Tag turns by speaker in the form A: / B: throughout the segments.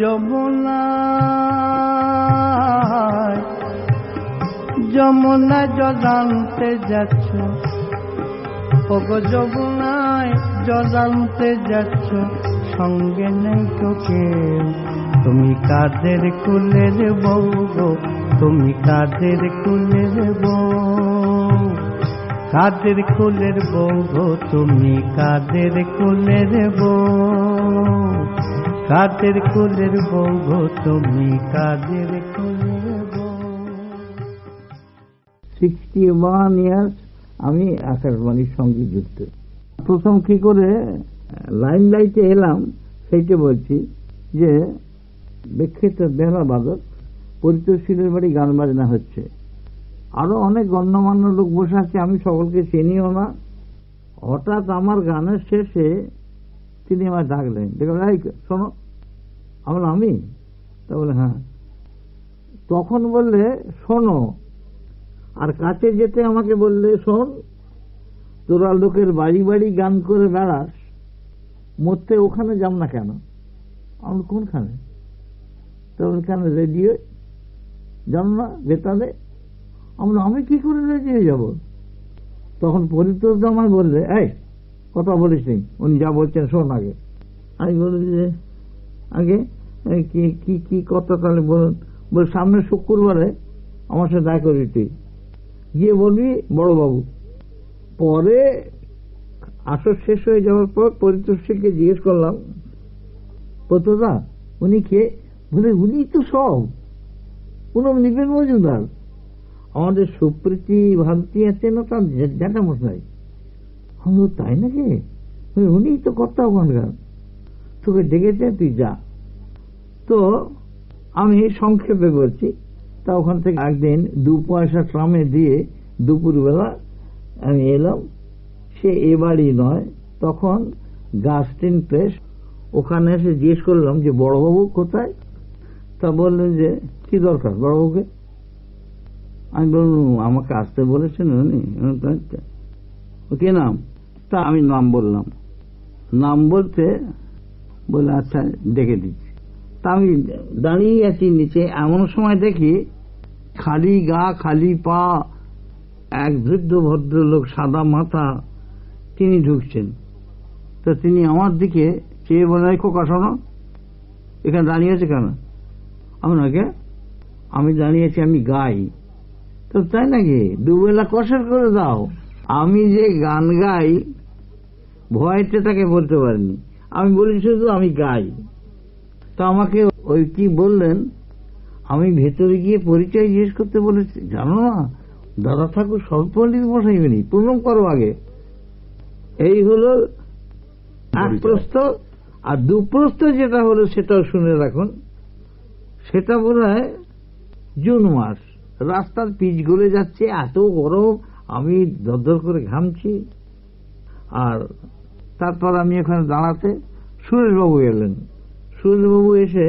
A: যমুনায় যমুনা জল যাচ্ছ, ওগো যমুনায় জল যাচ্ছ, সঙ্গে নেই তোকে। তুমি কাদের কুলের বউ গো, তুমি কাদের কুলের বউ, কাদের কুলের বউ গো, তুমি কাদের কুলের বউ, কাদের কুলের বউ গো, তুমি কাদের কুলের বউ। 61 ইয়ার্স আমি আকাশবাণীর সঙ্গে যুক্ত। প্রথম কি করে লাইন লাইটে এলাম সেইটা বলছি যে বিখ্যাত বেহালা বাদক পরিতোষীলের বাড়ি গান বাজনা হচ্ছে, আরো অনেক গণ্যমান্য লোক বসে আছে, আমি সকলকে চিনিও না। হঠাৎ আমার গানের শেষে তিনি আমায় ডাকলেন, দেখলেন এই শোনো। আমি তা বলে হ্যাঁ। তখন বললে শোনো, আর কাছে যেতে আমাকে বললে শোন, তোরা লোকের বাড়ি বাড়ি গান করে বেড়াস, মরতে ওখানে যাম না কেন? আমি কোনখানে? তো কেন রেডিও যাম না বেতালে? আমি কি করে রেডিও যাব? তখন পরিতোষ আমায় বললে এই কথা বলিস নি, উনি যা বলছেন শোন আগে। আমি বলি যে আগে কি কি কথা তাহলে বলুন। বল সামনে শুক্রবারে আমার সাথে দেখা করবি, তুই গিয়ে বলবি বড়বাবু। পরে আসর শেষ হয়ে যাওয়ার পর পরিতোষকে জিজ্ঞেস করলাম, পতদা উনি কে? বলে উনি তো সব পুনম নিপেন মজুমদার, আমাদের সুপ্রীতি ভারতী আছে না তার জ্যাঠামশাই। আমি তাই নাকি? উনি তো কর্তা ওখানকার, তোকে ডেকেছে তুই যা। তো আমি সংক্ষেপে বলছি, তা ওখান থেকে একদিন 2 পয়সা ট্রামে দিয়ে দুপুরবেলা আমি এলাম। সে এ বাড়ি নয়, তখন গাস্টিন প্রেস। ওখানে এসে জিজ্ঞেস করলাম যে বড়বাবু কোথায়? তা বললেন যে কি দরকার বড়বাবুকে? আমি বললাম আমাকে আসতে বলেছেন উনি। কে নাম? তা আমি নাম বললাম। নাম বলতে বলে আচ্ছা ডেকে দিচ্ছি। তা আমি দাঁড়িয়ে আছি নিচে, এমন সময় দেখি খালি গা খালি পা এক বৃদ্ধ ভদ্রলোক, সাদা মাথা, তিনি ঢুকছেন। তো তিনি আমার দিকে চেয়ে বলে খোকা শোনো, এখানে দাঁড়িয়ে আছে কেন? আপনাকে আমি দাঁড়িয়েছি, আমি গাই। তো তাই নাকি? দুবেলা কষার করে দাও। আমি যে গান গাই ভয়তে তাকে বলতে পারিনি, আমি বলি শুধু আমি গাই। তো আমাকে ওই কি বললেন, আমি ভেতরে গিয়ে পরিচয় জিজ্ঞেস করতে বলেছি। জানো না দাদা ঠাকুর সর্বপল্লীর বসাইবেনি, প্রণাম করো আগে। এই হলো এক প্রস্থ। আর 2 প্রস্থ যেটা হলো সেটাও শুনে রাখুন। সেটা বোধ হয় জুন মাস, রাস্তার পিচ গলে যাচ্ছে, এত গরম, আমি দরদর করে ঘামছি। আর তারপর আমি এখানে দাঁড়াতে সুরেশবাবু এলেন। সুরেশবাবু এসে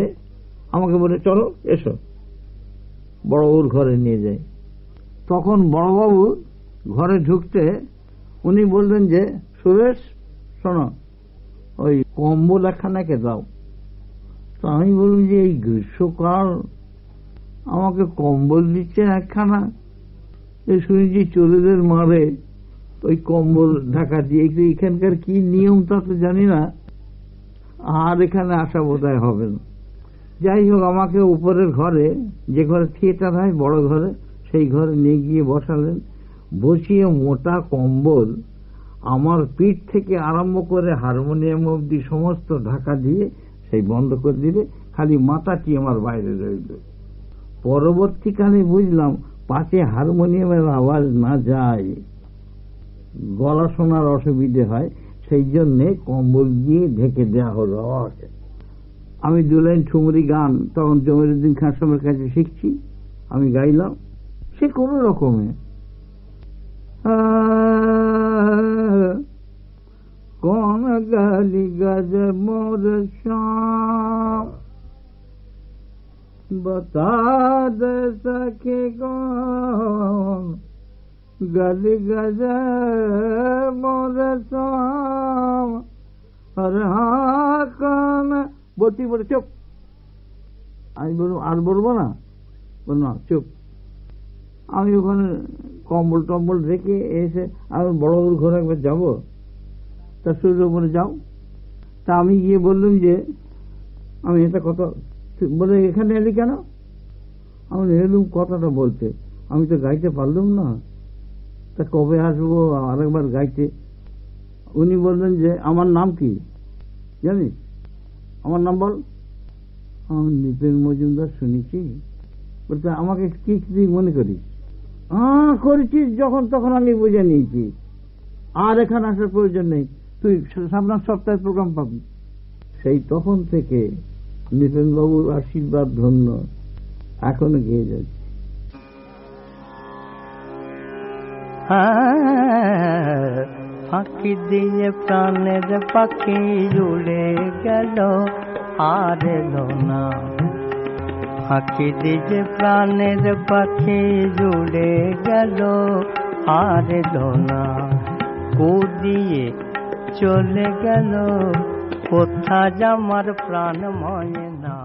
A: আমাকে বলে চলো এসো বড়বাবুর ঘরে নিয়ে যাই। তখন বড়বাবু ঘরে ঢুকতে উনি বললেন যে সুরেশ শোনো, ওই কম্বল একখানাকে দাও। তো আমি বললাম যে এই গ্রীষ্মকাল আমাকে কম্বল দিচ্ছে একখানা, শুনেছি চোরেদের মারে ওই কম্বল ঢাকা দিয়ে। এখানকার কি নিয়ম তা তো জানি না, আর এখানে আসা বোধহয় হবে না। যাই হোক, আমাকে উপরের ঘরে, যে ঘরে থিয়েটার হয় বড় ঘরে, সেই ঘরে নিয়ে গিয়ে বসালেন। বসিয়ে মোটা কম্বল আমার পিঠ থেকে আরম্ভ করে হারমোনিয়াম অব্দি সমস্ত ঢাকা দিয়ে সেই বন্ধ করে দিলে, খালি মাথাটি আমার বাইরে রইল। পরবর্তীকালে বুঝলাম পাশে হারমোনিয়ামের আওয়াজ না যায়, গলা শোনার অসুবিধে হয়, সেই জন্যে কম্বল দিয়ে ঢেকে দেওয়া হলো আমাকে। আমি 2 লাইন ঠুমরি গান তখন জমিরুদ্দিন খান সাহেবের কাছে শিখছি, আমি গাইলাম সে কোন রকমে। কোন গালি গজ মোর শাম बता दे सके कौन गली गज मोर शाम। और हाँ कान बोलती बोले चुप, আমি বলবো আর বলবো না, বলবো না চুপ। আমি ওখানে কম্বল টম্বল রেখে এসে আমি বড়বাবুর ঘরে একবার যাবো, তা শরীরের উপরে যাও। তা আমি গিয়ে বললাম যে আমি এটা কথা বলে, এখানে এলি কেন? আমি এলুম কথাটা বলতে, আমি তো গাইতে পারলাম না, তা কবে আসবো আরেকবার গাইতে? উনি বললেন যে আমার নাম কি জানিস? আমার নাম বল। আমি নৃপেন মজুমদার শুনেছি। বলতে আমাকে কি তুই মনে করিস? করেছিস যখন তখন আমি বুঝে নিয়েছি, আর এখানে আসার প্রয়োজন নেই, তুই সামনের সপ্তাহে প্রোগ্রাম পাবি। সেই তখন থেকে নৃপেন বাবুর আশীর্বাদ ধন্য এখনো গিয়ে যাচ্ছে।
B: ফাঁকি দিয়ে প্রাণের পাখি উড়ে গেল আর এলো না, ফাঁকি দিয়ে প্রাণের পাখি উড়ে গেল আর এলো না, কুদিয়ে চলে গেল কোথা আমার প্রাণ ময়না।